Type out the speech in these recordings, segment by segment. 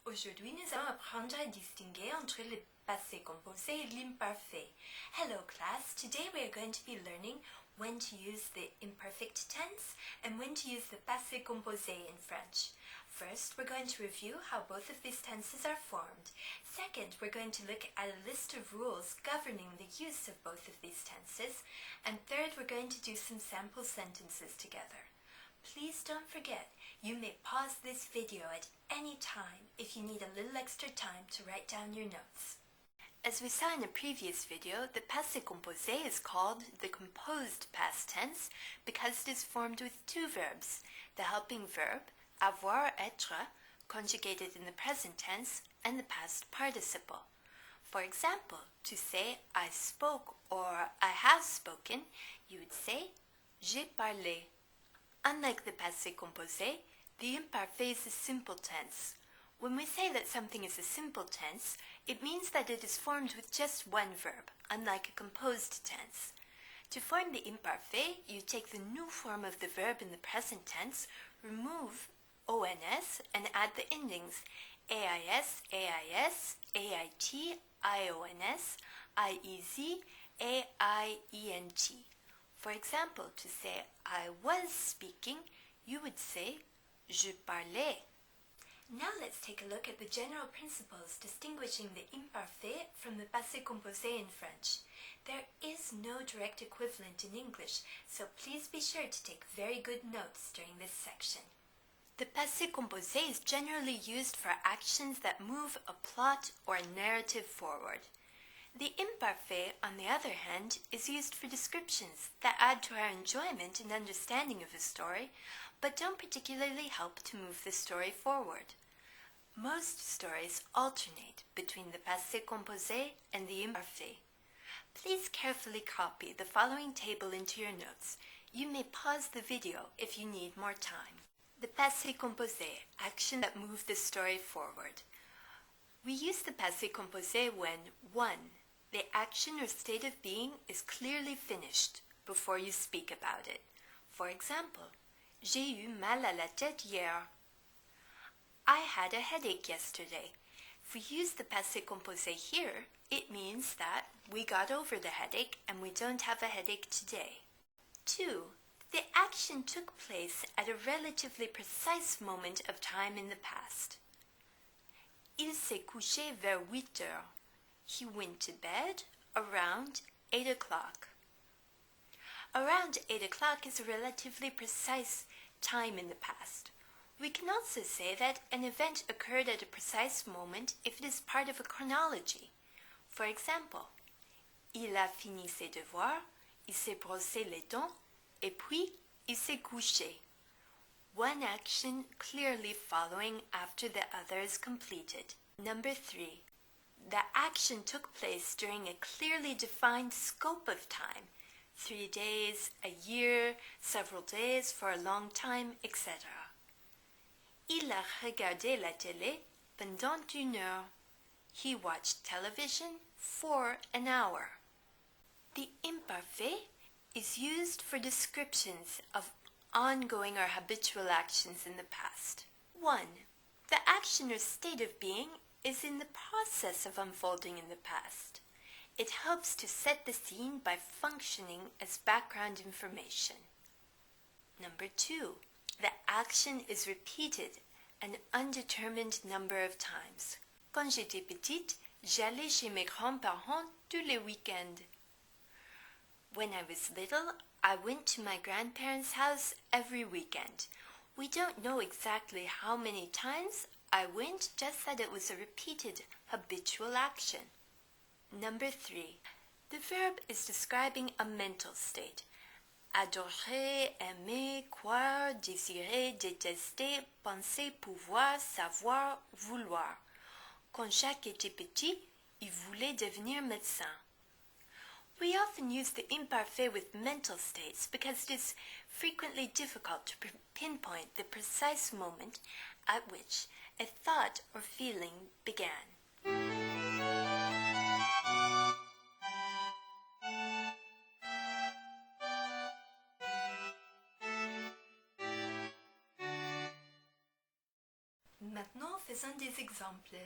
Aujourd'hui, nous allons apprendre à distinguer entre le passé composé et l'imparfait. Hello class, today we are going to be learning when to use the imperfect tense and when to use the passé composé in French. First, we're going to review how both of these tenses are formed. Second, we're going to look at a list of rules governing the use of both of these tenses. And third, we're going to do some sample sentences together. Please don't forget, you may pause this video at any time if you need a little extra time to write down your notes. As we saw in a previous video, the passé composé is called the composed past tense because it is formed with two verbs, the helping verb, avoir, être, conjugated in the present tense, and the past participle. For example, to say I spoke or I have spoken, you would say j'ai parlé. Unlike the passé composé, the imparfait is a simple tense. When we say that something is a simple tense, it means that it is formed with just one verb, unlike a composed tense. To form the imparfait, you take the new form of the verb in the present tense, remove ONS, and add the endings AIS, AIS, AIT, IONS, IEZ, AIENT. For example, to say I was speaking, you would say je parlais. Now let's take a look at the general principles distinguishing the imparfait from the passé composé in French. There is no direct equivalent in English, so please be sure to take very good notes during this section. The passé composé is generally used for actions that move a plot or a narrative forward. The imparfait, on the other hand, is used for descriptions that add to our enjoyment and understanding of a story, but don't particularly help to move the story forward. Most stories alternate between the passé composé and the imparfait. Please carefully copy the following table into your notes. You may pause the video if you need more time. The passé composé, action that moves the story forward. We use the passé composé when 1. The action or state of being is clearly finished before you speak about it. For example, j'ai eu mal à la tête hier. I had a headache yesterday. If we use the passé composé here, it means that we got over the headache and we don't have a headache today. 2. The action took place at a relatively precise moment of time in the past. Il s'est couché vers 8 heures. He went to bed around 8 o'clock. Around 8 o'clock is a relatively precise time in the past. We can also say that an event occurred at a precise moment if it is part of a chronology. For example, il a fini ses devoirs, il s'est brossé les dents, et puis il s'est couché. One action clearly following after the other is completed. Number 3. The action took place during a clearly defined scope of time, 3 days, a year, several days, for a long time, etc. Il a regardé la télé pendant 1 heure. He watched television for an hour. The imparfait is used for descriptions of ongoing or habitual actions in the past. 1. The action or state of being is in the process of unfolding in the past. It helps to set the scene by functioning as background information. Number 2. The action is repeated an undetermined number of times. Quand j'étais petite, j'allais chez mes grands-parents tous les week-ends. When I was little, I went to my grandparents' house every weekend. We don't know exactly how many times I went, just that it was a repeated, habitual action. Number 3. The verb is describing a mental state. Adorer, aimer, croire, désirer, détester, penser, pouvoir, savoir, vouloir. Quand Jacques était petit, il voulait devenir médecin. We often use the imparfait with mental states because it is frequently difficult to pinpoint the precise moment at which a thought or feeling began. Maintenant, faisons des exemples.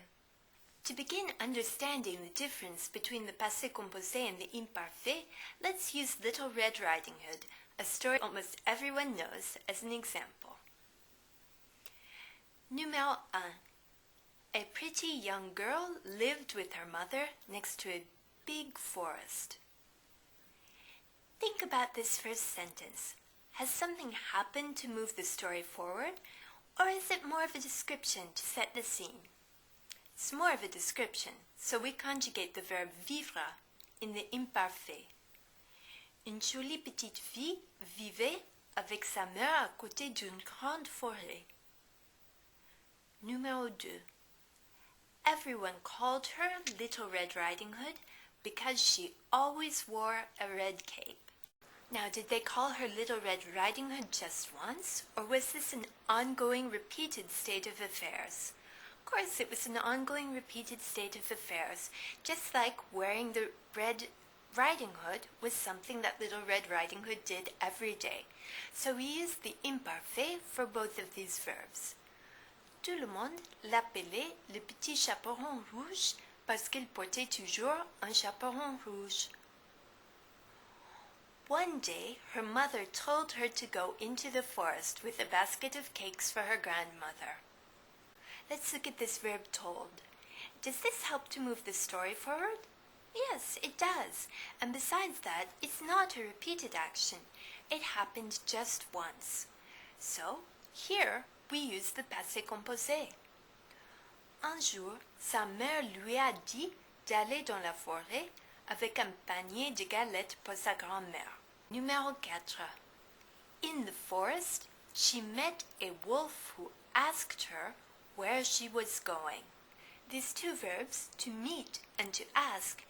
To begin understanding the difference between the passé composé and the imparfait, let's use Little Red Riding Hood, a story almost everyone knows, as an example. Numéro 1. A pretty young girl lived with her mother next to a big forest. Think about this first sentence. Has something happened to move the story forward, or is it more of a description to set the scene? It's more of a description, so we conjugate the verb vivre in the imparfait. Une jolie petite fille vivait avec sa mère à côté d'une grande forêt. Numéro 2. Everyone called her Little Red Riding Hood because she always wore a red cape. Now, did they call her Little Red Riding Hood just once, or was this an ongoing, repeated state of affairs? Of course, it was an ongoing, repeated state of affairs, just like wearing the Red Riding Hood was something that Little Red Riding Hood did every day. So we use the imparfait for both of these verbs. Tout le monde l'appelait le petit chaperon rouge parce qu'il portait toujours un chaperon rouge. One day, her mother told her to go into the forest with a basket of cakes for her grandmother. Let's look at this verb told. Does this help to move the story forward? Yes, it does. And besides that, it's not a repeated action. It happened just once. So, here we use the passé composé. Un jour, sa mère lui a dit d'aller dans la forêt avec un panier de galettes pour sa grand-mère. Numéro 4. In the forest, she met a wolf who asked her where she was going. These two verbs, to meet and to ask,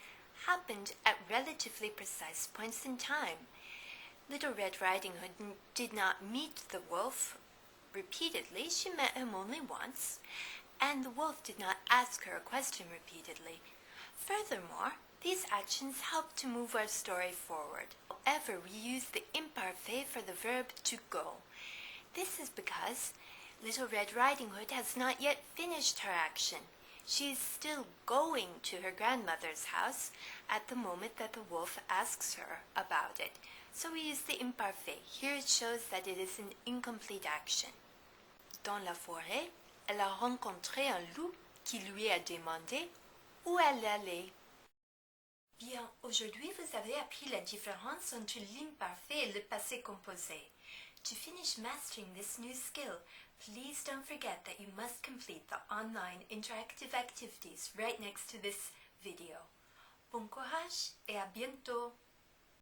happened at relatively precise points in time. Little Red Riding Hood did not meet the wolf repeatedly. She met him only once, and the wolf did not ask her a question repeatedly. Furthermore, these actions help to move our story forward. However, we use the imparfait for the verb to go. This is because Little Red Riding Hood has not yet finished her action. She is still going to her grandmother's house at the moment that the wolf asks her about it. So we use the imparfait. Here it shows that it is an incomplete action. Dans la forêt, elle a rencontré un loup qui lui a demandé où elle allait. Bien, aujourd'hui vous avez appris la différence entre l'imparfait et le passé composé. To finish mastering this new skill, please don't forget that you must complete the online interactive activities right next to this video. Bon courage et à bientôt!